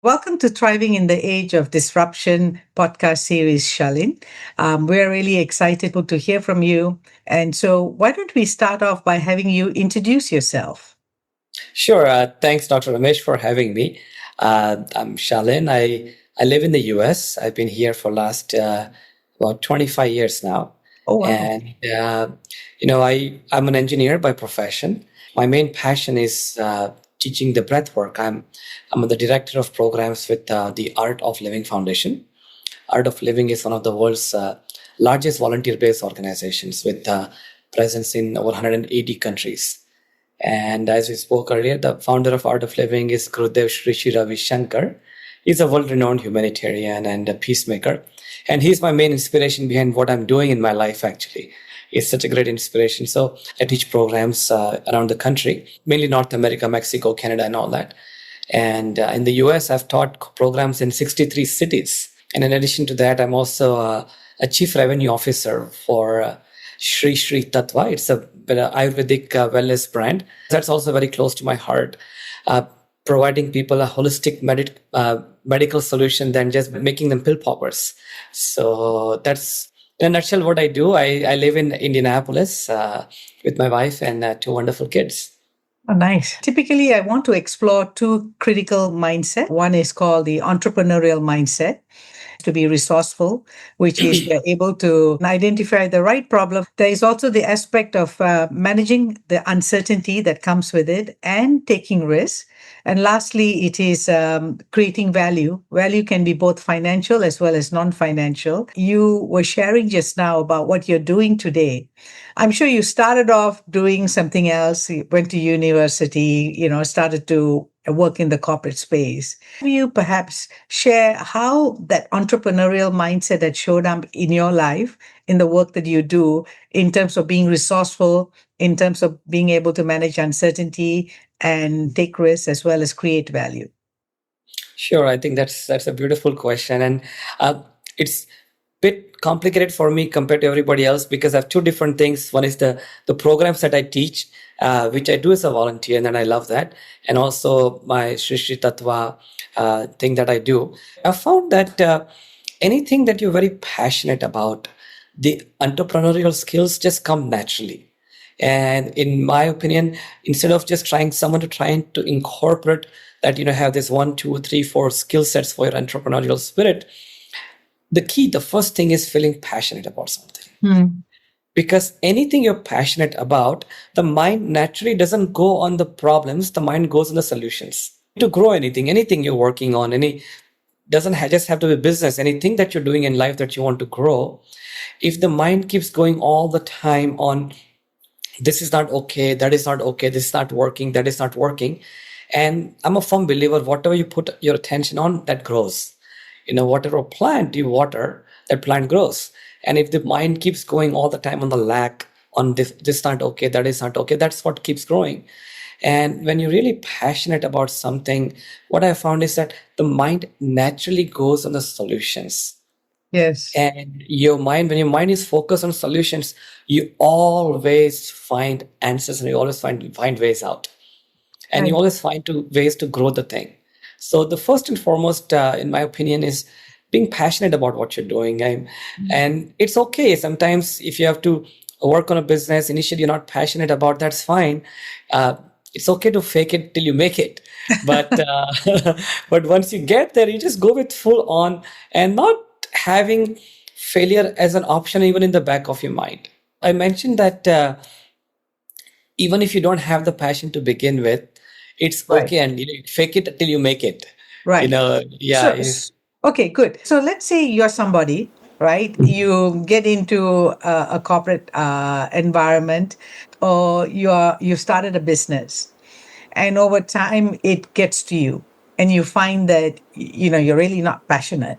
Welcome to Thriving in the Age of Disruption podcast series, Shalin. We're really excited to hear from you. And so, why don't we start off by having you introduce yourself? Sure. Thanks, Dr. Ramesh, for having me. I'm Shalin. I live in the US. I've been here for last about 25 years now. Oh, wow. And, I'm an engineer by profession. My main passion is teaching the breathwork. I'm the director of programs with the Art of Living Foundation. Art of Living is one of the world's largest volunteer-based organizations with presence in over 180 countries. And as we spoke earlier, the founder of Art of Living is Gurudev Sri Sri Ravi Shankar. He's a world-renowned humanitarian and a peacemaker. And he's my main inspiration behind what I'm doing in my life, actually. It's such a great inspiration. So I teach programs around the country, mainly North America, Mexico, Canada, and all that. And in the US, I've taught programs in 63 cities. And in addition to that, I'm also a chief revenue officer for Shri Shri Tattva. It's a Ayurvedic wellness brand. That's also very close to my heart. Providing people a holistic medical solution than just making them pill poppers. So that's in a nutshell what I do. I live in Indianapolis with my wife and two wonderful kids. Oh, nice. Typically, I want to explore two critical mindsets. One is called the entrepreneurial mindset, to be resourceful, which is you're able to identify the right problem. There is also the aspect of managing the uncertainty that comes with it and taking risks. And lastly, it is creating value. Value can be both financial as well as non financial. You were sharing just now about what you're doing today. I'm sure you started off doing something else, you went to university, started to work in the corporate space. Can you perhaps share how that entrepreneurial mindset had showed up in your life, in the work that you do, in terms of being resourceful, in terms of being able to manage uncertainty and take risks as well as create value? Sure, I think that's a beautiful question, and it's bit complicated for me compared to everybody else because I have two different things. One is the programs that I teach, which I do as a volunteer, and then I love that, and also my Shri Shri Tattva thing that I do. I found that anything that you're very passionate about, the entrepreneurial skills just come naturally. And in my opinion, instead of just trying to incorporate that, have this one, two, three, four skill sets for your entrepreneurial spirit, the first thing is feeling passionate about something. Hmm. Because anything you're passionate about, the mind naturally doesn't go on the problems, the mind goes on the solutions. To grow anything you're working on, doesn't just have to be business, anything that you're doing in life that you want to grow, if the mind keeps going all the time on this is not okay, that is not okay, this is not working, that is not working. And I'm a firm believer, whatever you put your attention on, that grows. Whatever plant you water, that plant grows. And if the mind keeps going all the time on the lack, on this is not okay, that is not okay, that's what keeps growing. And when you're really passionate about something, what I found is that the mind naturally goes on the solutions. Yes. And when your mind is focused on solutions, you always find answers and you always find ways out. And you Right. always find ways to grow the thing. So the first and foremost, in my opinion, is being passionate about what you're doing. And it's okay. Sometimes if you have to work on a business, initially you're not passionate about, that's fine. It's okay to fake it till you make it. But but once you get there, you just go with full on and not having failure as an option even in the back of your mind. I mentioned that even if you don't have the passion to begin with, it's Right. okay, and fake it till you make it. Right. Yeah. So, okay, good. So let's say you're somebody, right? You get into a corporate environment, or you started a business, and over time it gets to you, and you find that you're really not passionate.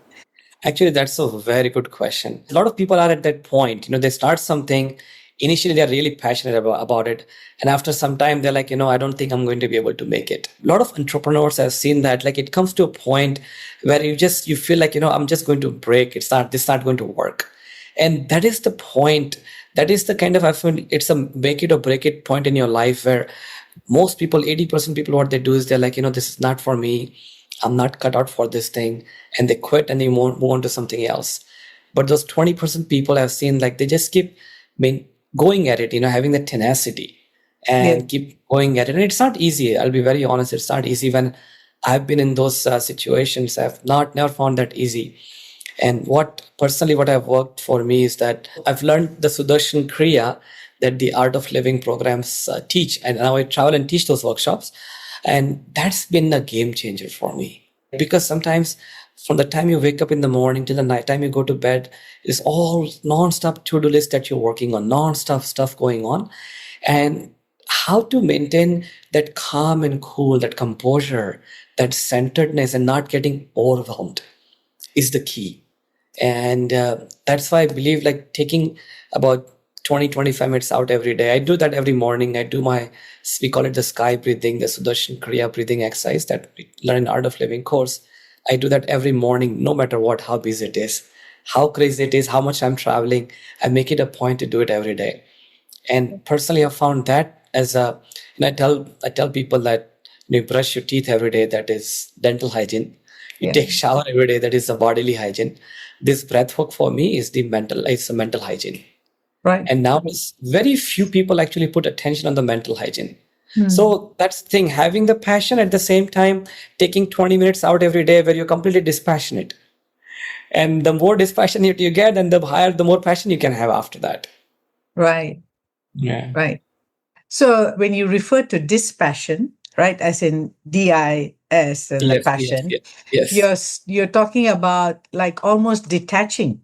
Actually, that's a very good question. A lot of people are at that point. They start something. Initially, they're really passionate about it. And after some time, they're like, I don't think I'm going to be able to make it. A lot of entrepreneurs have seen that. Like, it comes to a point where you feel like, I'm just going to break. This not going to work. And that is the point. That is the kind of, I feel it's a make it or break it point in your life where most people, 80% people, what they do is they're like, this is not for me. I'm not cut out for this thing, and they quit and they move on to something else. But those 20% people I've seen, like they just keep going at it, having the tenacity Yeah. and keep going at it. And it's not easy. I'll be very honest. It's not easy. When I've been in those situations, I've never found that easy. And what I've worked for me is that I've learned the Sudarshan Kriya that the Art of Living programs teach. And now I travel and teach those workshops. And that's been a game changer for me. Because sometimes from the time you wake up in the morning till the night time you go to bed, it's all non-stop to-do list that you're working on, non-stop stuff going on. And how to maintain that calm and cool, that composure, that centeredness, and not getting overwhelmed is the key. And that's why I believe like taking about 20-25 minutes out every day. I do that every morning. I do we call it the sky breathing, the Sudarshan Kriya breathing exercise that we learn in Art of Living course. I do that every morning, no matter what, how busy it is, how crazy it is, how much I'm traveling. I make it a point to do it every day. And personally, I found that as I tell people that you brush your teeth every day, that is dental hygiene. You Yeah. take shower every day, that is the bodily hygiene. This breath work for me is it's a mental hygiene. Right. And now very few people actually put attention on the mental hygiene. Hmm. So that's the thing, having the passion at the same time, taking 20 minutes out every day where you're completely dispassionate. And the more dispassionate you get, and the more passion you can have after that. Right. Yeah. Right. So when you refer to dispassion, right, as in DIS and the Yes, passion, yes. you're talking about like almost detaching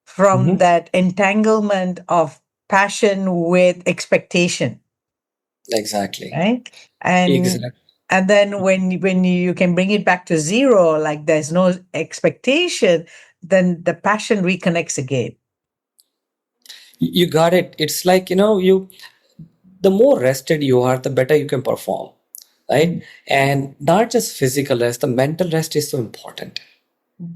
from Mhm. that entanglement of passion with expectation, Exactly. right? And Exactly. and then when you can bring it back to zero, like there's no expectation, then the passion reconnects again. You got it. It's like, the more rested you are, the better you can perform, right? And not just physical rest, the mental rest is so important.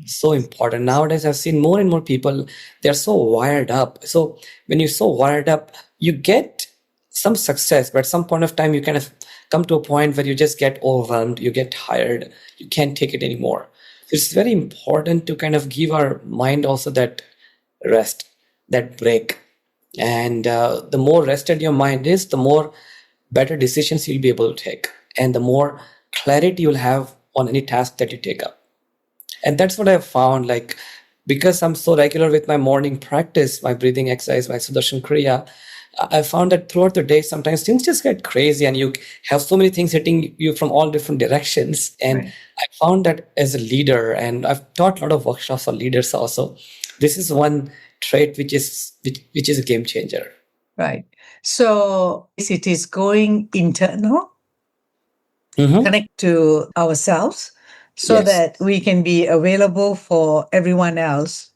So important. Nowadays, I've seen more and more people, they're so wired up. So when you're so wired up, you get some success, but at some point of time, you kind of come to a point where you just get overwhelmed, you get tired, you can't take it anymore. It's very important to kind of give our mind also that rest, that break. And the more rested your mind is, the more better decisions you'll be able to take, and the more clarity you'll have on any task that you take up. And that's what I've found, like, because I'm so regular with my morning practice, my breathing exercise, my Sudarshan Kriya, I found that throughout the day, sometimes things just get crazy and you have so many things hitting you from all different directions. And Right. I found that as a leader, and I've taught a lot of workshops for leaders also, this is one trait which is a game changer. Right. So it is going internal, Mm-hmm. connect to ourselves so Yes. that we can be available for everyone else.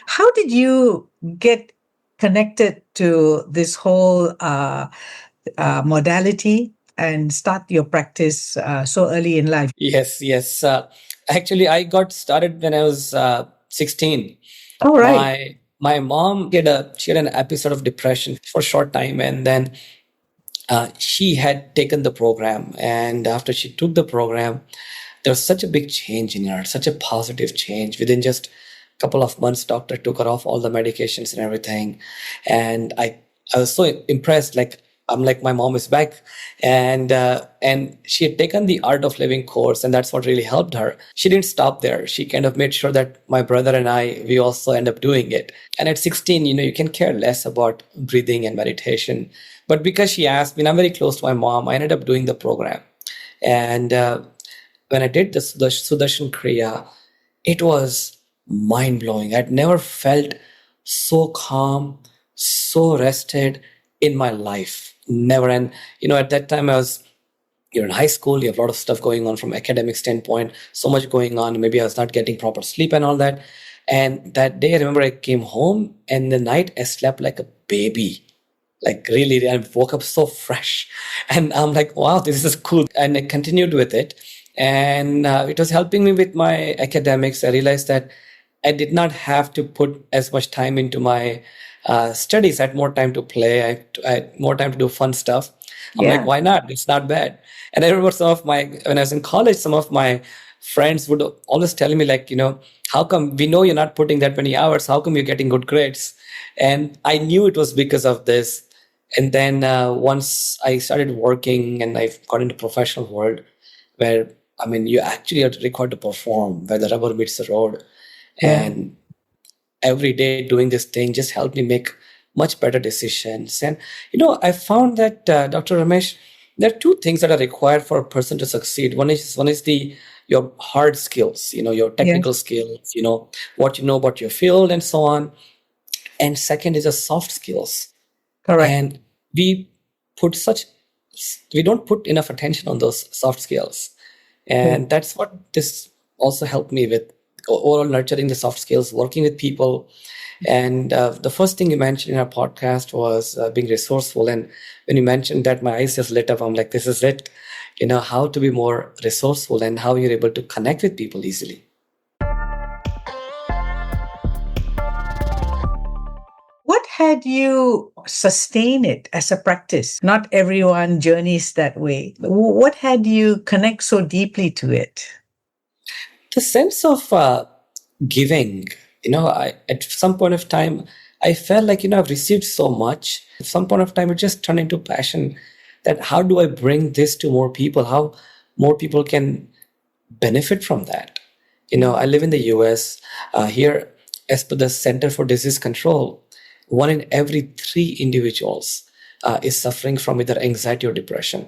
How did you get connected to this whole modality and start your practice so early in life? Yes. Actually, I got started when I was 16. All right. My mom she had an episode of depression for a short time, and then she had taken the program. And after she took the program, there was such a big change in her, such a positive change. Within just a couple of months, doctor took her off all the medications and everything. And I was so impressed. Like, I'm like, my mom is back. And she had taken the Art of Living course, and that's what really helped her. She didn't stop there. She kind of made sure that my brother and we also end up doing it. And at 16, you can care less about breathing and meditation. But because she asked me, and I'm very close to my mom, I ended up doing the program. And when I did the Sudarshan Kriya, it was mind blowing. I'd never felt so calm, so rested in my life. Never. And, at that time, you're in high school, you have a lot of stuff going on from academic standpoint, so much going on. Maybe I was not getting proper sleep and all that. And that day, I remember I came home, and the night I slept like a baby. Like, really, I woke up so fresh. And I'm like, wow, this is cool. And I continued with it. And it was helping me with my academics. I realized that I did not have to put as much time into my studies. I had more time to play. I had more time to do fun stuff. I'm like, Yeah. why not? It's not bad. And I remember when I was in college, some of my friends would always tell me, like, how come we know you're not putting that many hours? How come you're getting good grades? And I knew it was because of this. And then once I started working and I got into professional world, where I mean, you actually are required to perform where the rubber meets the road. Yeah. And every day doing this thing just helped me make much better decisions. And I found that Dr. Ramesh, there are two things that are required for a person to succeed. One is the your hard skills, your technical Yes. skills, what you know about your field and so on. And second is the soft skills. Correct. And we put such we don't put enough attention on those soft skills. Yeah. And that's what this also helped me with, overall nurturing the soft skills, working with people. And the first thing you mentioned in our podcast was being resourceful. And when you mentioned that, my eyes just lit up. I'm like, this is it. How to be more resourceful and how you're able to connect with people easily. What had you sustain it as a practice? Not everyone journeys that way. What had you connect so deeply to it? The sense of giving, at some point of time, I felt like, I've received so much. At some point of time, it just turned into passion, that how do I bring this to more people? How more people can benefit from that? I live in the US. Here, as per the Center for Disease Control, 1 in every 3 individuals is suffering from either anxiety or depression.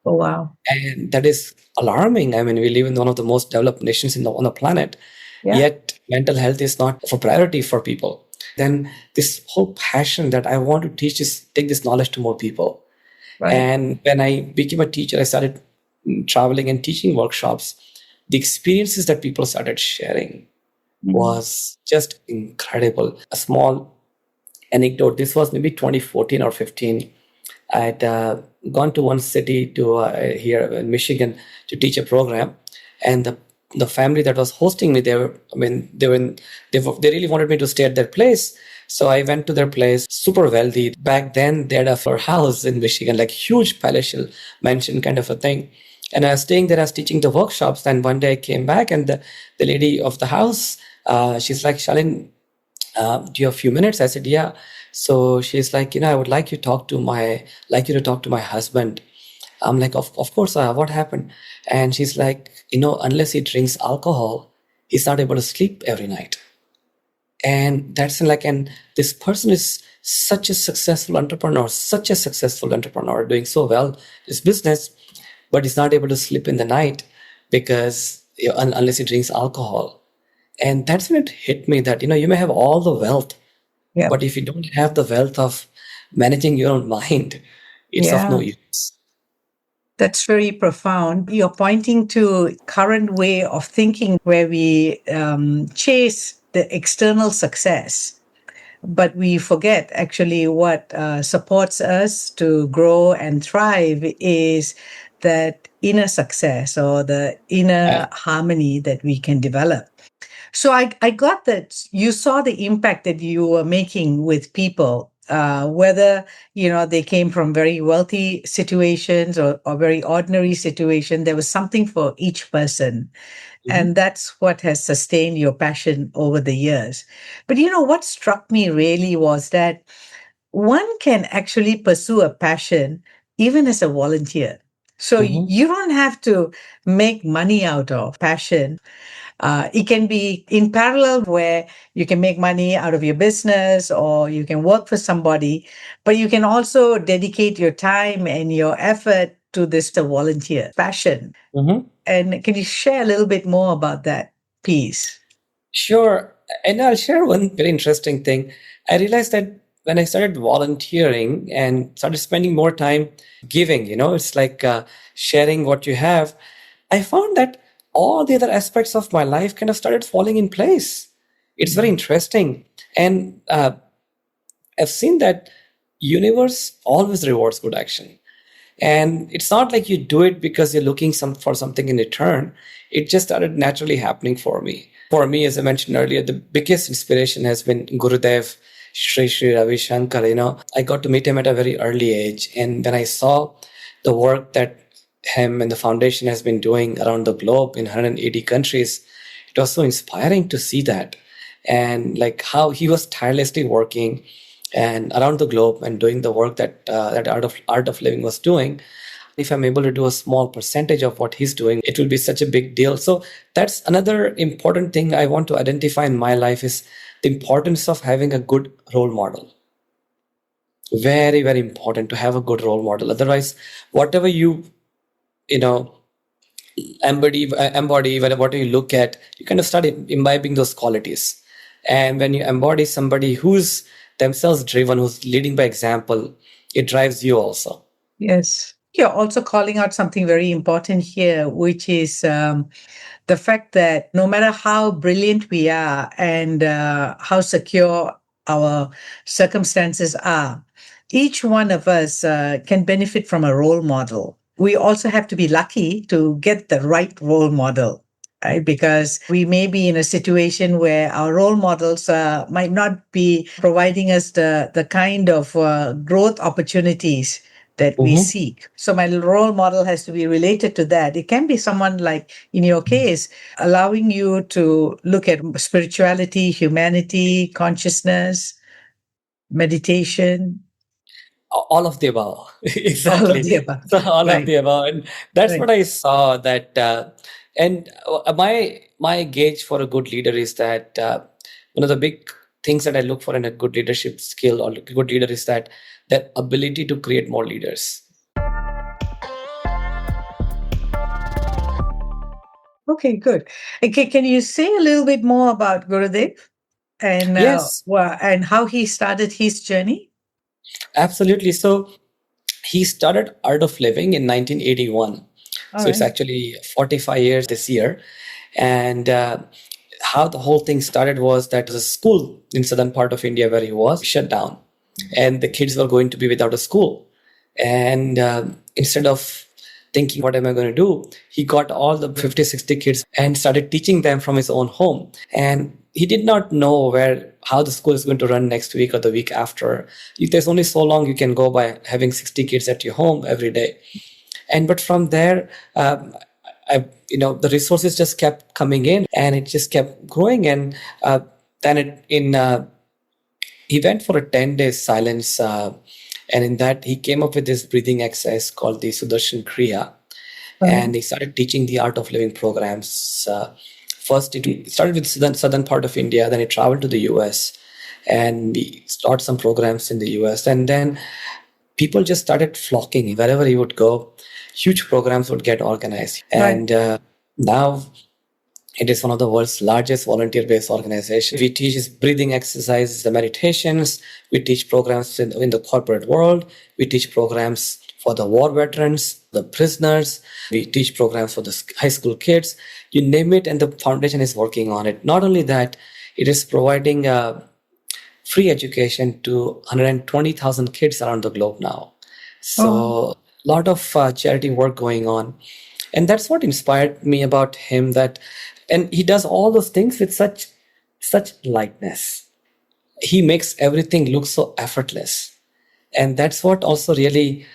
Oh, wow. And that is alarming. I mean, we live in one of the most developed nations on the planet, Yeah. yet mental health is not a priority for people. Then this whole passion that I want to take this knowledge to more people. Right. And when I became a teacher, I started traveling and teaching workshops. The experiences that people started sharing was just incredible. A small anecdote. This was maybe 2014 or 15. I'd gone to one city to here in Michigan to teach a program, and the family that was hosting me, they really wanted me to stay at their place. So I went to their place. Super wealthy back then. They had a house in Michigan, like huge palatial mansion kind of a thing. And I was staying there. I was teaching the workshops. And one day I came back, and the lady of the house, she's like, Shalin, do you have a few minutes? I said, yeah. So she's like, I would like you to talk to my husband. I'm like, of course, what happened? And she's like, unless he drinks alcohol, he's not able to sleep every night. And and this person is such a successful entrepreneur, doing so well his business, but he's not able to sleep in the night because unless he drinks alcohol. And that's when it hit me that, you may have all the wealth, Yeah. but if you don't have the wealth of managing your own mind, it's of no Yeah. use. That's very profound. You're pointing to current way of thinking where we chase the external success, but we forget actually what supports us to grow and thrive is that inner success or the Yeah. inner harmony that we can develop. So I got that you saw the impact that you were making with people, whether they came from very wealthy situations or very ordinary situation. There was something for each person, Mhm. and that's what has sustained your passion over the years. But what struck me really was that one can actually pursue a passion even as a volunteer. So Mhm. you don't have to make money out of passion. It can be in parallel where you can make money out of your business or you can work for somebody, but you can also dedicate your time and your effort to this to volunteer passion. Mhm. And can you share a little bit more about that piece? Sure. And I'll share one very interesting thing. I realized that when I started volunteering and started spending more time giving, it's like sharing what you have, I found that all the other aspects of my life kind of started falling in place. It's very interesting. And I've seen that universe always rewards good action. And it's not like you do it because you're looking for something in return. It just started naturally happening for me. For me, as I mentioned earlier, the biggest inspiration has been Gurudev, Sri Ravi Shankar. I got to meet him at a very early age. And when I saw the work that him and the foundation has been doing around the globe in 180 countries. It was so inspiring to see that, and like how he was tirelessly working and around the globe and doing the work that that art of living was doing. If I'm able to do a small percentage of what he's doing, it will be such a big deal. So that's another important thing I want to identify in my life, is the importance of having a good role model. Very, very important to have a good role model. Otherwise, whatever you know embody, whatever you look at, you kind of start imbibing those qualities. And when you embody somebody who's themselves driven, who's leading by example, it drives you also. Yes. You're also calling out something very important here, which is the fact that no matter how brilliant we are and how secure our circumstances are, each one of us can benefit from a role model. We also have to be lucky to get the right role model, right? Because we may be in a situation where our role models might not be providing us the kind of growth opportunities that we Mhm. seek. So my role model has to be related to that. It can be someone like, in your case, allowing you to look at spirituality, humanity, consciousness, meditation, All of the above. all of Exactly. the above. So all of Right, the above, and that's right. what I saw. That and my gauge for a good leader is that one of the big things that I look for in a good leadership skill or a good leader is that ability to create more leaders. Okay, good. Okay, can you say a little bit more about Gurudev and Yes, and how he started his journey? absolutely. So he started Art of Living in 1981. All So it's right. actually 45 years this year. And how the whole thing started was that the school in southern part of India where he was shut down, and the kids were going to be without a school. And instead of thinking, what am I going to do? He got all the 50, 60 kids and started teaching them from his own home. And he did not know how the school is going to run next week or the week after. There's only so long you can go by having 60 kids at your home every day. And but from there, the resources just kept coming in, and it just kept growing. And then he went for a 10 day silence, and in that he came up with this breathing exercise called the Sudarshan Kriya, and he started teaching the art of living programs. First, it started with southern part of India, then he traveled to the US, and we started some programs in the US, and then people just started flocking wherever he would go. Huge programs would get organized, Right. and now it is one of the world's largest volunteer-based organizations. We teach breathing exercises, the meditations. We teach programs in the corporate world. We teach programs for the war veterans, the prisoners. We teach programs for the high school kids. You name it, and the foundation is working on it. Not only that, it is providing free education to 120,000 kids around the globe now. Oh, So, a lot of charity work going on. And that's what inspired me about him, that and he does all those things with such lightness. He makes everything look so effortless. And that's what also really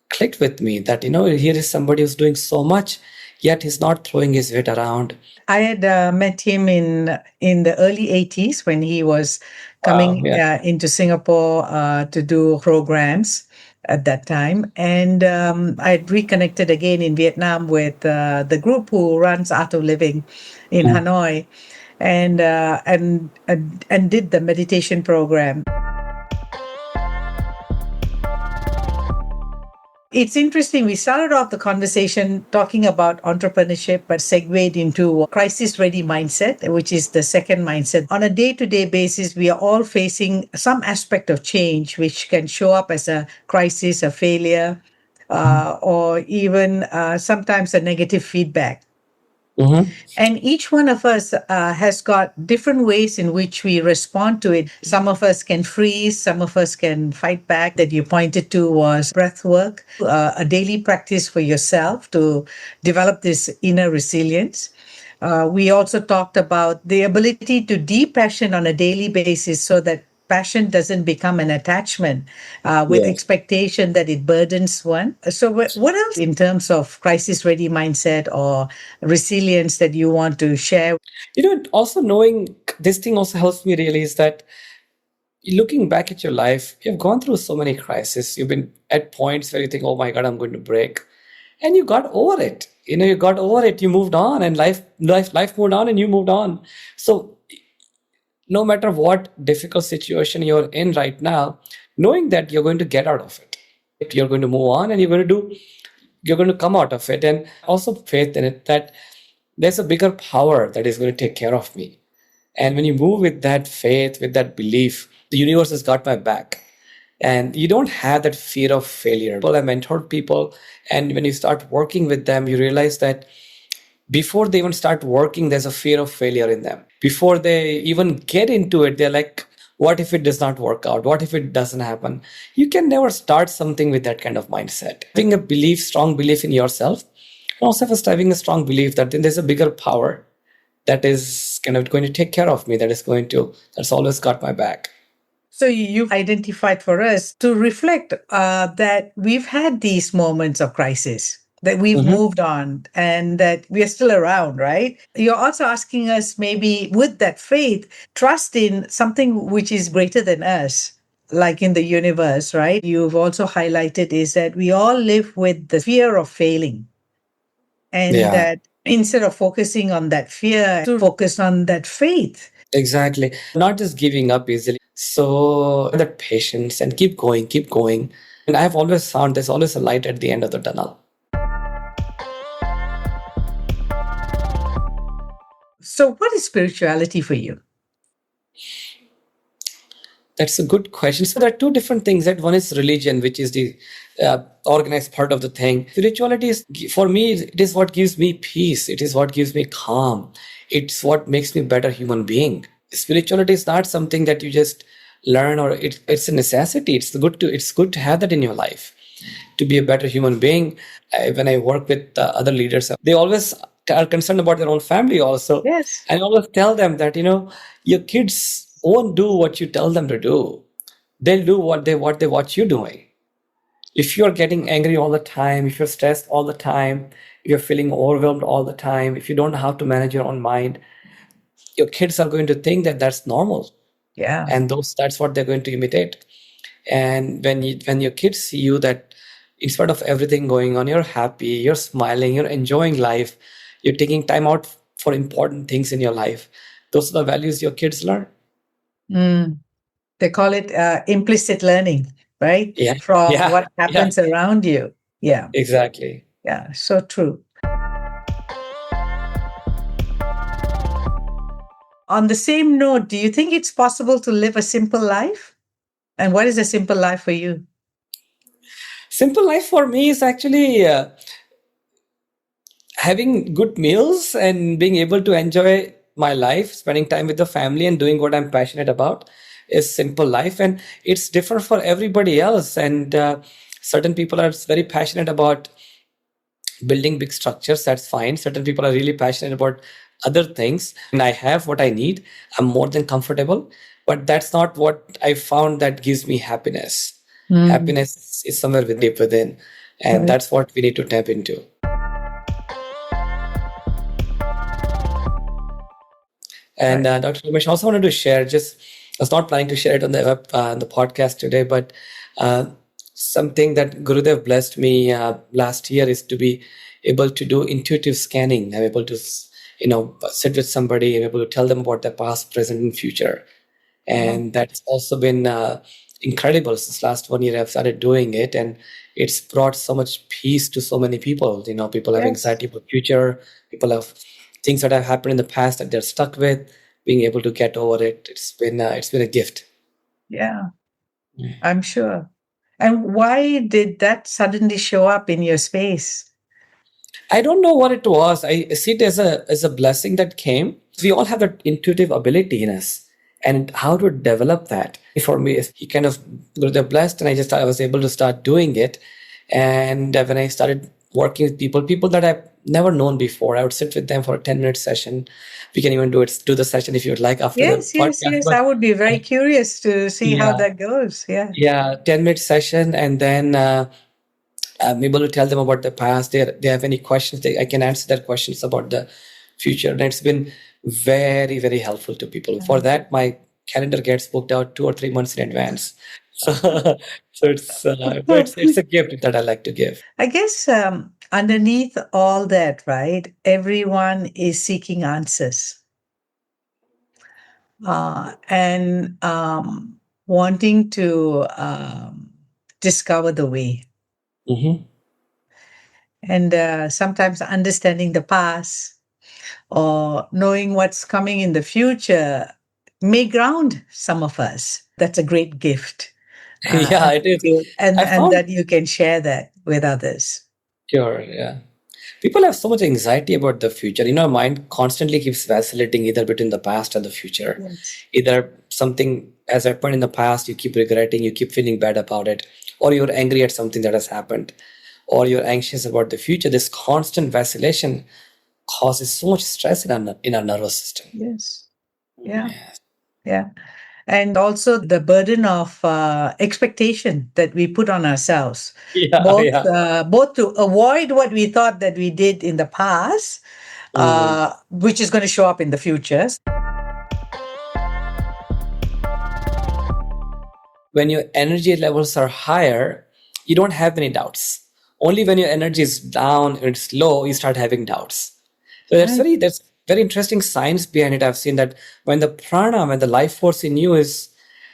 clicked with me, that here is somebody who's doing so much, yet he's not throwing his weight around. I had met him in the early 80s when he was Wow, coming yeah. into Singapore to do programs at that time. And I had reconnected again in Vietnam with the group who runs Art of Living in Hanoi, and did the meditation program. It's interesting. We started off the conversation talking about entrepreneurship, but segued into crisis ready mindset, which is the second mindset. On a day to day basis, we are all facing some aspect of change, which can show up as a crisis, a failure, or even sometimes a negative feedback. Mm-hmm. And each one of us has got different ways in which we respond to it. Some of us can freeze, some of us can fight back. That you pointed to was breath work, a daily practice for yourself to develop this inner resilience. We also talked about the ability to depassion on a daily basis so that passion doesn't become an attachment with Yes. expectation that it burdens one. So, what else in terms of crisis ready mindset or resilience that you want to share? Also knowing this thing also helps me realize that looking back at your life, you've gone through so many crises. You've been at points where you think, oh my God, I'm going to break. And you got over it. You got over it, you moved on, and life moved on and you moved on. So no matter what difficult situation you're in right now, knowing that you're going to get out of it. You're going to move on and you're going to come out of it. And also faith in it that there's a bigger power that is going to take care of me. And when you move with that faith, with that belief, the universe has got my back. And you don't have that fear of failure. Well, I mentored people, and when you start working with them, you realize that before they even start working, there's a fear of failure in them. Before they even get into it, they're like, what if it does not work out? What if it doesn't happen? You can never start something with that kind of mindset. Having a belief, strong belief in yourself, and also first having a strong belief that then there's a bigger power that is kind of going to take care of me, that's always got my back. So you've identified for us to reflect that we've had these moments of crisis, that we've Mhm. moved on and that we are still around, right? You're also asking us maybe with that faith, trust in something which is greater than us, like in the universe, right? You've also highlighted is that we all live with the fear of failing, and Yeah, that instead of focusing on that fear, to focus on that faith. exactly. Not just giving up easily. So that patience and keep going, keep going. And I've always found there's always a light at the end of the tunnel. So, what is spirituality for you? That's a good question. So there are two different things. That one is religion, which is the organized part of the thing. Spirituality is, for me, it is what gives me peace. It is what gives me calm. It's what makes me a better human being. Spirituality is not something that you just learn, or it's a necessity. It's good to have that in your life to be a better human being. When I work with other leaders, they always are concerned about their own family also. Yes. And I always tell them that, your kids won't do what you tell them to do. They'll do what they watch you doing. If you're getting angry all the time, if you're stressed all the time, if you're feeling overwhelmed all the time, if you don't know how to manage your own mind, your kids are going to think that that's normal. Yeah. And that's what they're going to imitate. And when your kids see you that in spite of everything going on, you're happy, you're smiling, you're enjoying life, you're taking time out for important things in your life, those are the values your kids learn. Mm. They call it implicit learning, right? Yeah, From yeah, what yeah, happens around you. Yeah. exactly. Yeah. So true. On the same note, do you think it's possible to live a simple life? And what is a simple life for you? Simple life for me is actually having good meals and being able to enjoy my life, spending time with the family and doing what I'm passionate about is simple life. And it's different for everybody else. And certain people are very passionate about building big structures. That's fine. Certain people are really passionate about other things. And I have what I need. I'm more than comfortable. But that's not what I found that gives me happiness. Mm. Happiness is somewhere deep within. And Right. that's what we need to tap into. And Right. Dr. Ramesh, I also wanted to share, just I was not planning to share it on the podcast today, but uh, something that Gurudev blessed me last year is to be able to do intuitive scanning. I'm able to, sit with somebody, I'm able to tell them about their past, present, and future. Oh, And that's also been incredible since last 1 year. I've started doing it, and it's brought so much peace to so many people. People have yes. anxiety about future, people have things that have happened in the past that they're stuck with. Being able to get over it, it's been a gift. Yeah, I'm sure. And why did that suddenly show up in your space? I don't know what it was. I see it as a blessing that came. We all have that intuitive ability in us, and how to develop that. For me, he kind of got blessed, and I was able to start doing it. And when I started working with people that I never known before. I would sit with them for a 10-minute session. We can even do the session if you would like after the Yes, yes, podcast. yes. But I would be very curious to see how yeah, that goes. Yeah. yeah, 10-minute session, and then I'm able to tell them about the past. They have any questions, I can answer their questions about the future. And it's been very, very helpful to people. For that, my calendar gets booked out 2 or 3 months in advance. So, it's a gift that I like to give. I guess underneath all that, right, everyone is seeking answers and wanting to discover the way. Hmm. And sometimes understanding the past or knowing what's coming in the future may ground some of us. That's a great gift. Yeah, it is. I And found that you can share that with others. Sure, yeah. People have so much anxiety about the future. Mind constantly keeps vacillating either between the past and the future. Yes. Either something has happened in the past, you keep regretting, you keep feeling bad about it, or you're angry at something that has happened, or you're anxious about the future. This constant vacillation causes so much stress in our nervous system. Yes. Yeah. Yeah. And also the burden of expectation that we put on ourselves, Yeah, yeah. both to avoid what we thought that we did in the past, Mm. which is going to show up in the future. When your energy levels are higher, you don't have any doubts. Only when your energy is down and it's low, you start having doubts. So Right. that's very interesting science behind it. I've seen that when the prana, when the life force in you is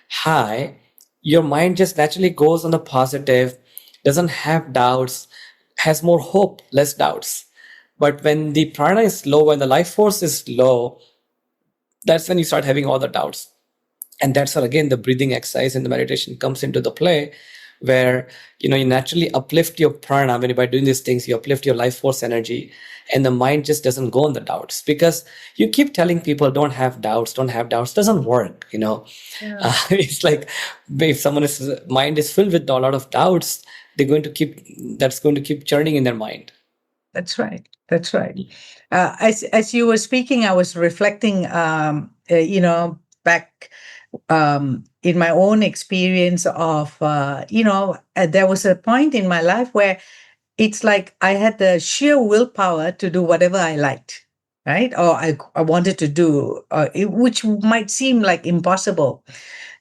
high, your mind just naturally goes on the positive, doesn't have doubts, has more hope, less doubts. But when the prana is low, when the life force is low, that's when you start having all the doubts. And that's where again the breathing exercise and the meditation comes into the play, where you naturally uplift your prana. When by doing these things, you uplift your life force energy, and the mind just doesn't go on the doubts, because you keep telling people don't have doubts, don't have doubts. Doesn't work. Yeah. It's like if someone's mind is filled with a lot of doubts, that's going to keep churning in their mind. That's right. That's right. As you were speaking, I was reflecting, back in my own experience of, there was a point in my life where it's like I had the sheer willpower to do whatever I liked, right? Or I wanted to do, which might seem like impossible.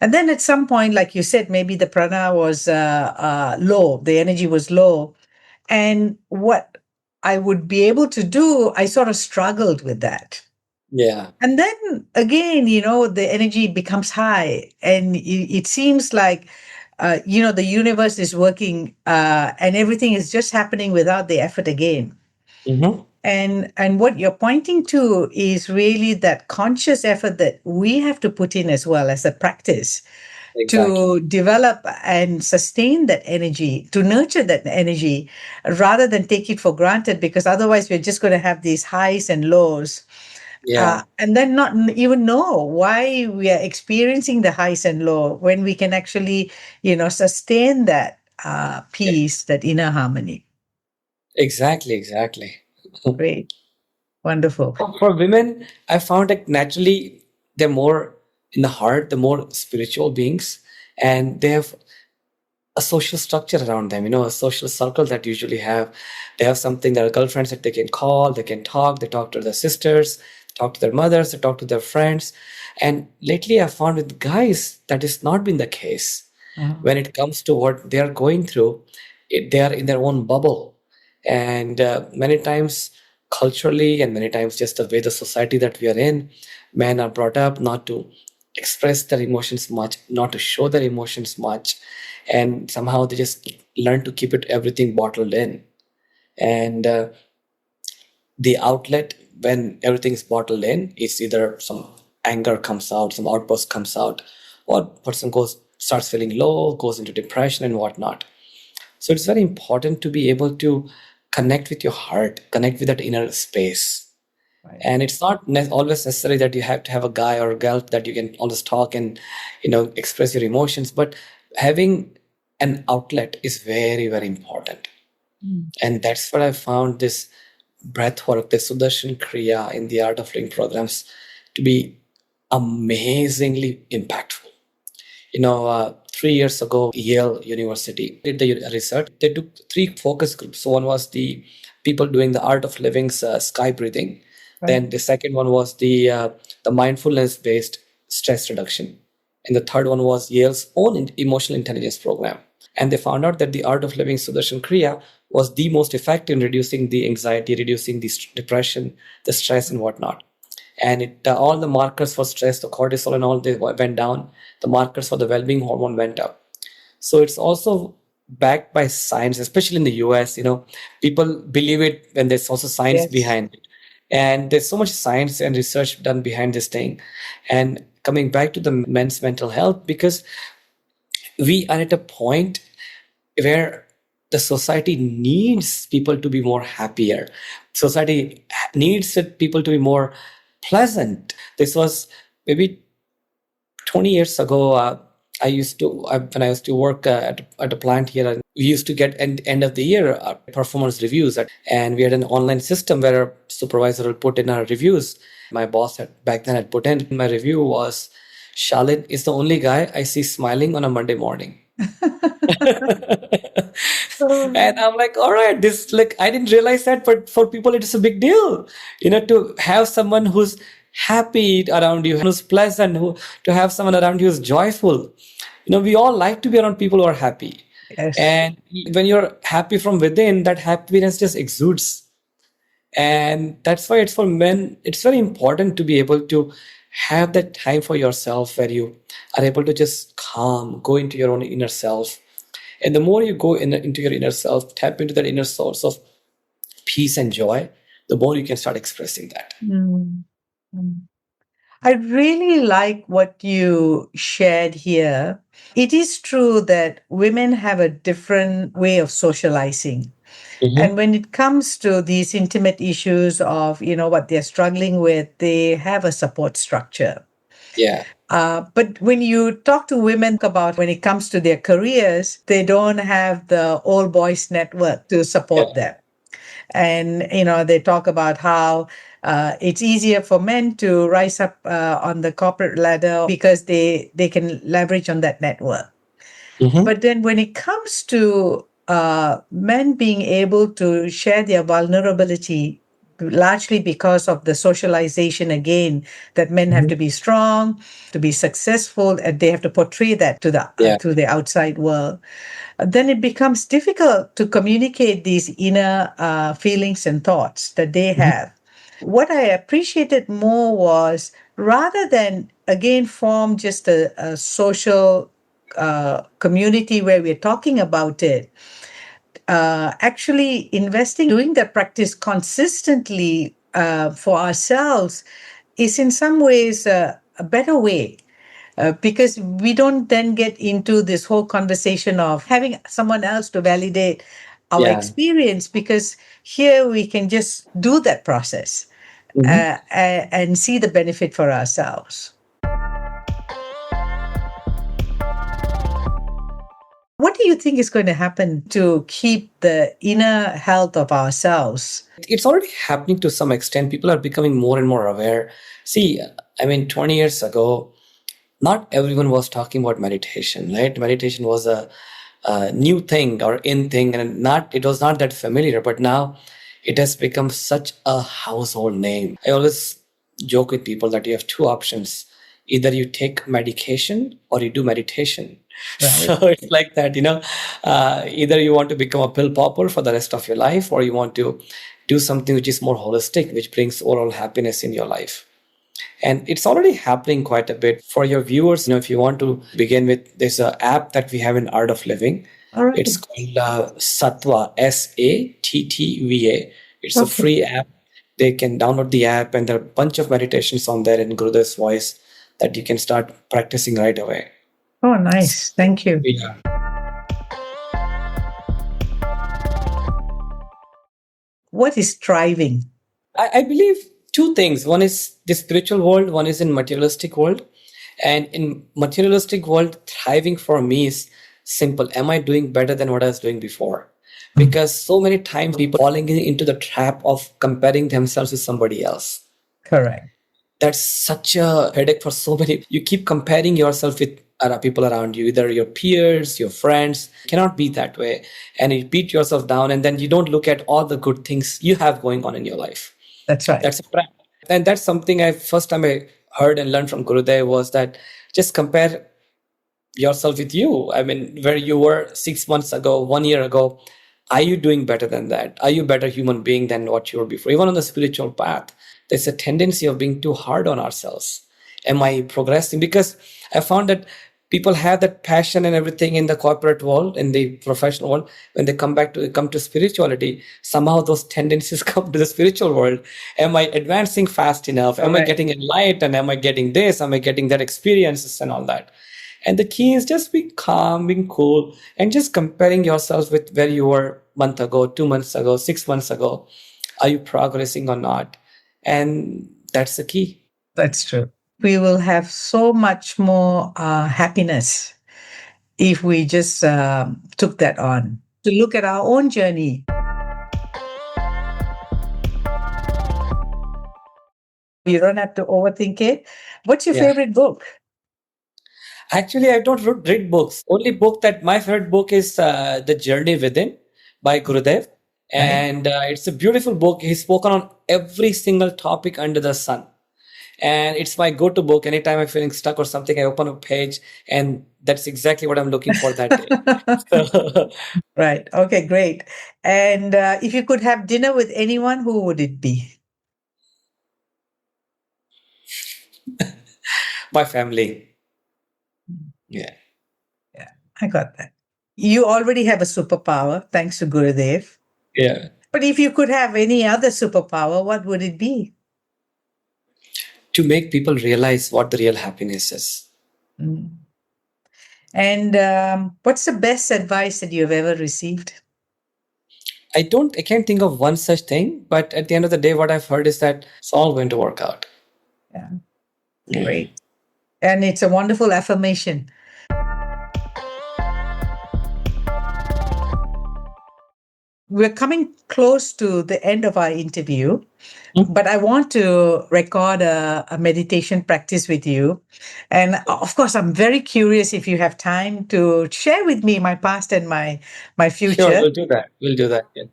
And then at some point, like you said, maybe the prana was low, the energy was low. And what I would be able to do, I sort of struggled with that. Yeah. And then again, the energy becomes high, and it seems like, the universe is working, and everything is just happening without the effort again. Hmm. And what you're pointing to is really that conscious effort that we have to put in as well as a practice Exactly. to develop and sustain that energy, to nurture that energy, rather than take it for granted, because otherwise we're just going to have these highs and lows, Yeah. and then not even know why we are experiencing the highs and low when we can actually, sustain that peace, that inner harmony. Exactly. Exactly. Great. Wonderful. For women, I found that naturally they're more in the heart, the more spiritual beings, and they have a social structure around them, a social circle that usually have. They have something that are girlfriends that they can call, they can talk, they talk to their sisters, talk to their mothers, they talk to their friends. And lately I found with guys that has not been the case. Mhm. When it comes to what they are going through, they are in their own bubble. And many times culturally, and many times just the way the society that we are in, men are brought up not to express their emotions much, not to show their emotions much, and somehow they just learn to keep it everything bottled in. And the outlet, when everything is bottled in, it's either some anger comes out, some outburst comes out, or person starts feeling low, goes into depression and whatnot. So it's very important to be able to connect with your heart, connect with that inner space. Right. And it's not always necessary that you have to have a guy or a girl that you can always talk and express your emotions, but having an outlet is very, very important. Mm. And that's what I found, this breathwork, the Sudarshan Kriya in the Art of Living programs to be amazingly impactful. 3 years ago, Yale University did the research. They took three focus groups. So one was the people doing the art of living's sky breathing. Right. Then the second one was the mindfulness based stress reduction, and the third one was Yale's own emotional intelligence program. And they found out that the art of living Sudarshan Kriya was the most effective in reducing the anxiety, reducing the depression, the stress, and whatnot. And all the markers for stress, the cortisol and all, they went down. The markers for the well-being hormone went up. So it's also backed by science, especially in the US. People believe it when there's also science Yes. behind it. And there's so much science and research done behind this thing. And coming back to the men's mental health, because we are at a point where the society needs people to be more happier. Society needs people to be more pleasant. This was maybe 20 years ago. When I used to work at a plant here, and we used to get end of the year performance reviews, and we had an online system where our supervisor would put in our reviews. My boss back then had put in my review was, Shalin is the only guy I see smiling on a Monday morning. And I'm like, all right, this, like, I didn't realize that, but for people, it is a big deal, to have someone who's happy around you, who's pleasant, to have someone around you who's joyful. We all like to be around people who are happy. Yes. And when you're happy from within, that happiness just exudes. And that's why it's for men, it's very important to be able to have that time for yourself where you are able to just calm, go into your own inner self. And the more you go into your inner self, tap into that inner source of peace and joy, the more you can start expressing that. Mm. Mm. I really like what you shared here. It is true that women have a different way of socializing. And when it comes to these intimate issues of, what they're struggling with, they have a support structure. Yeah. But when you talk to women about when it comes to their careers, they don't have the all boys network to support them. And, they talk about how it's easier for men to rise up on the corporate ladder because they can leverage on that network. But then when it comes to men being able to share their vulnerability, largely because of the socialization again, that men have to be strong, to be successful, and they have to portray that to the outside world, then it becomes difficult to communicate these inner feelings and thoughts that they have. What I appreciated more was, rather than again form just a social community where we're talking about it, actually investing, doing that practice consistently for ourselves is in some ways a better way. Because we don't then get into this whole conversation of having someone else to validate our experience, because here we can just do that process and see the benefit for ourselves. What do you think is going to happen to keep the inner health of ourselves? It's already happening to some extent. People are becoming more and more aware. See, 20 years ago, not everyone was talking about meditation, right? Meditation was a new thing or in thing, and it was not that familiar. But now it has become such a household name. I always joke with people that you have two options: either you take medication or you do meditation. Right. So it's like that, either you want to become a pill popper for the rest of your life, or you want to do something which is more holistic, which brings overall happiness in your life. And it's already happening quite a bit. For your viewers, if you want to begin with, there's an app that we have in Art of Living. All right. It's called Sattva, Sattva. It's a free app. They can download the app, and there are a bunch of meditations on there in Gurudev's voice that you can start practicing right away. Oh, nice. Thank you. Yeah. What is thriving? I believe two things. One is the spiritual world, one is in materialistic world. And in materialistic world, thriving for me is simple. Am I doing better than what I was doing before? because so many times people falling into the trap of comparing themselves with somebody else. Correct. That's such a headache for so many. You keep comparing yourself with people around you, either your peers, your friends. Cannot be that way. And you beat yourself down, and then you don't look at all the good things you have going on in your life. That's right. That's a trap. And that's something I first time I heard and learned from Gurudev was that just compare yourself with you. I mean, where you were 6 months ago, 1 year ago, are you doing better than that? Are you a better human being than what you were before? Even on the spiritual path, there's a tendency of being too hard on ourselves. Am I progressing? Because I found that people have that passion and everything in the corporate world, in the professional world. When they come to spirituality, somehow those tendencies come to the spiritual world. Am I advancing fast enough? Am I Correct. getting enlightened? Am I getting this? Am I getting that experiences and all that? And the key is just being calm, being cool, and just comparing yourself with where you were a month ago, 2 months ago, 6 months ago. Are you progressing or not? And that's the key. That's true. We will have so much more happiness if we just took that on to look at our own journey. You don't have to overthink it. What's your Yeah. favorite book? Actually, I don't read books. Only book that my favorite book is The Journey Within by Gurudev. Right? And it's a beautiful book. He's spoken on every single topic under the sun. And it's my go-to book. Anytime I'm feeling stuck or something, I open a page, and that's exactly what I'm looking for that day. So, Right. Okay, great. And if you could have dinner with anyone, who would it be? my family. Yeah. Yeah, I got that. You already have a superpower, thanks to Gurudev. Yeah. But if you could have any other superpower, what would it be? To make people realize what the real happiness is. Mm. And what's the best advice that you've ever received? I can't think of one such thing, but at the end of the day, what I've heard is that it's all going to work out. Yeah, Yeah. great. And it's a wonderful affirmation. We're coming close to the end of our interview, but I want to record a meditation practice with you. And of course, I'm very curious if you have time to share with me my past and my Sure, future. we'll do that. We'll do that. Yeah.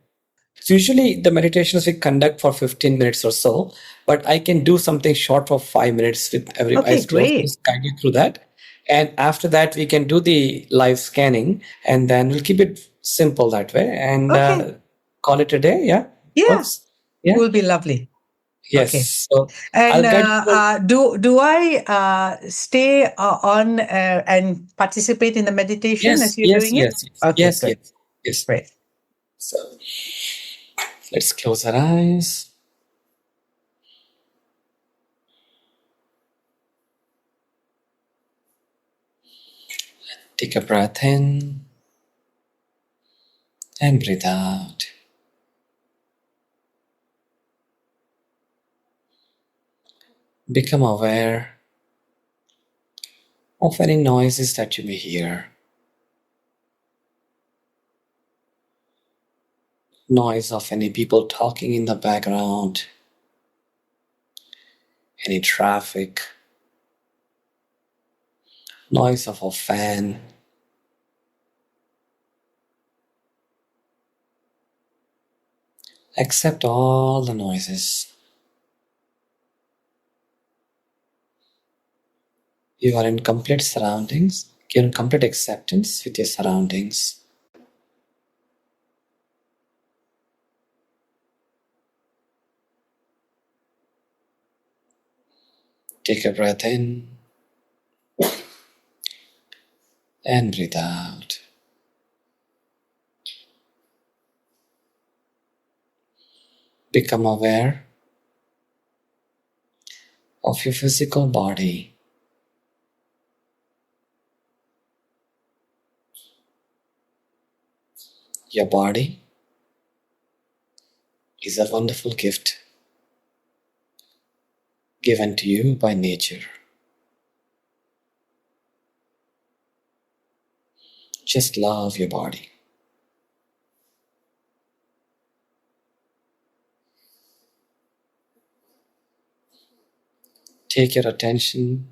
So usually the meditations we conduct for 15 minutes or so, but I can do something short for 5 minutes with every Okay, eyes closed. great. Just guide you through that. And after that, we can do the live scanning, and then we'll keep it simple that way and Okay. call it a day. Yeah. Yeah, Works. Yeah. will be lovely. Okay. Yes. So And I'll guide you through. do I stay on and participate in the meditation as Yes, you're yes, doing it? yes, yes, Okay, yes, good. yes, yes. Great. So let's close our eyes. Take a breath in and breathe out. Become aware of any noises that you may hear. Noise of any people talking in the background, any traffic, noise of a fan. Accept all the noises. You are in complete surroundings. You're in complete acceptance with your surroundings. Take a breath in and breathe out. Become aware of your physical body. Your body is a wonderful gift given to you by nature. Just love your body. Take your attention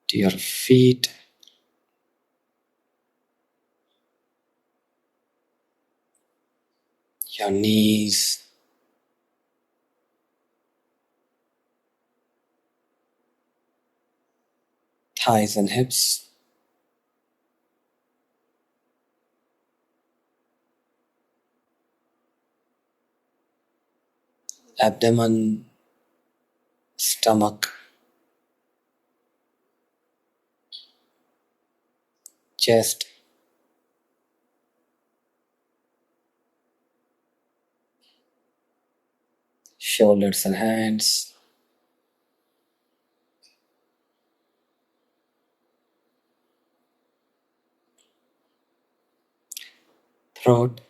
to your feet, your knees, thighs and hips, abdomen, stomach, chest, shoulders and hands, throat,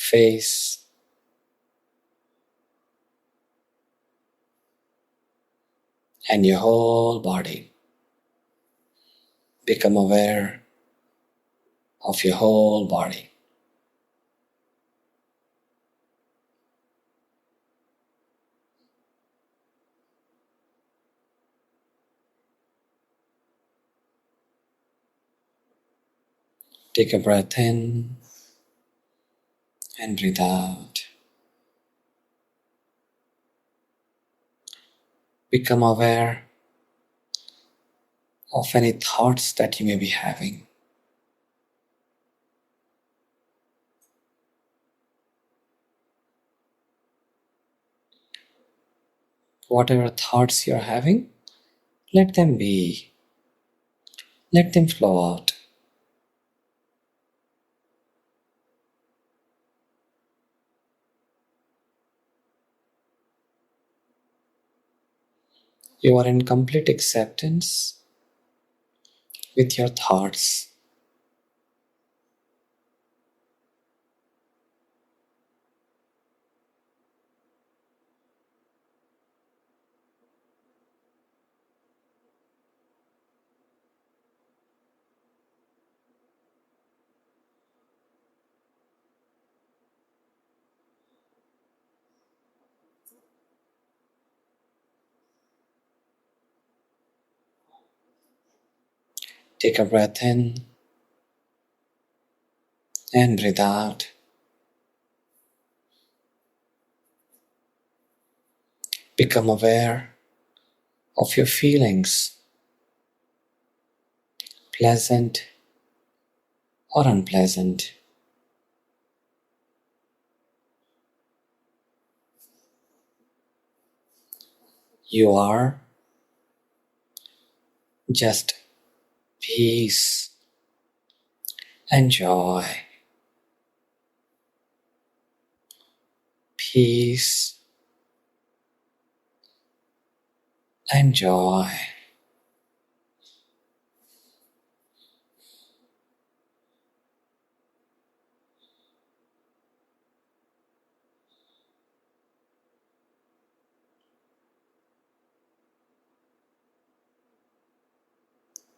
face, and your whole body. Become aware of your whole body. Take a breath in and breathe out. Become aware of any thoughts that you may be having. Whatever thoughts you're having, let them be. Let them flow out. You are in complete acceptance with your thoughts. Take a breath in and breathe out. Become aware of your feelings, pleasant or unpleasant. You are just peace and joy. Peace and joy.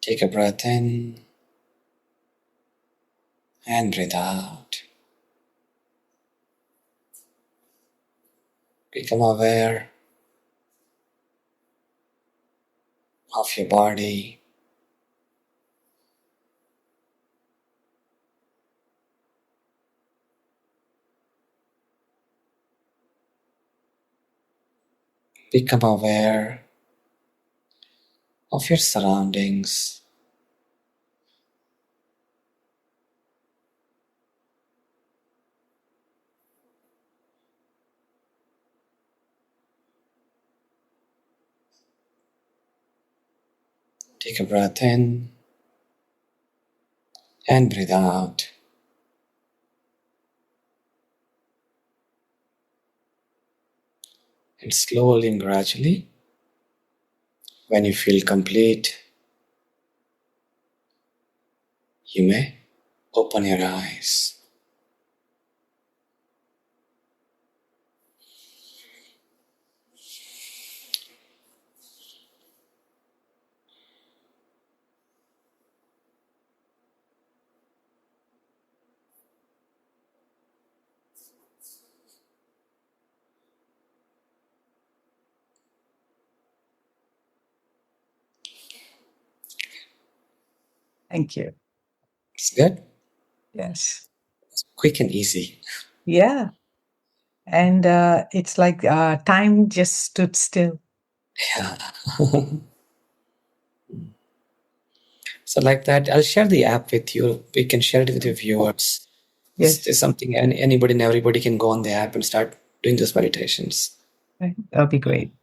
Take a breath in and breathe out. Become aware of your body. Become aware of your surroundings. Take a breath in and breathe out. And slowly and gradually, when you feel complete, you may open your eyes. Thank you. It's good. Yes. It's quick and easy. Yeah. And it's like time just stood still. Yeah. So like that, I'll share the app with you. We can share it with your viewers. Yes. It's something anybody and everybody can go on the app and start doing those meditations. Right. That'll be great.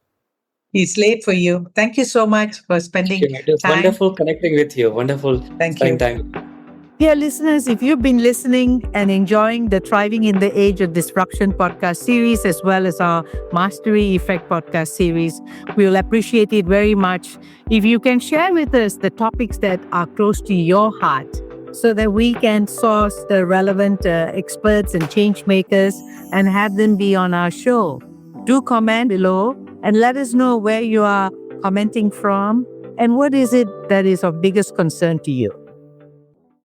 It's late for you. Thank you so much for Thank spending you. It was time. wonderful connecting with you. Wonderful Thank spending you. time. Dear listeners, if you've been listening and enjoying the Thriving in the Age of Disruption podcast series, as well as our Mastery Effect podcast series, we'll appreciate it very much if you can share with us the topics that are close to your heart so that we can source the relevant experts and change makers and have them be on our show. Do comment below and let us know where you are commenting from and what is it that is of biggest concern to you.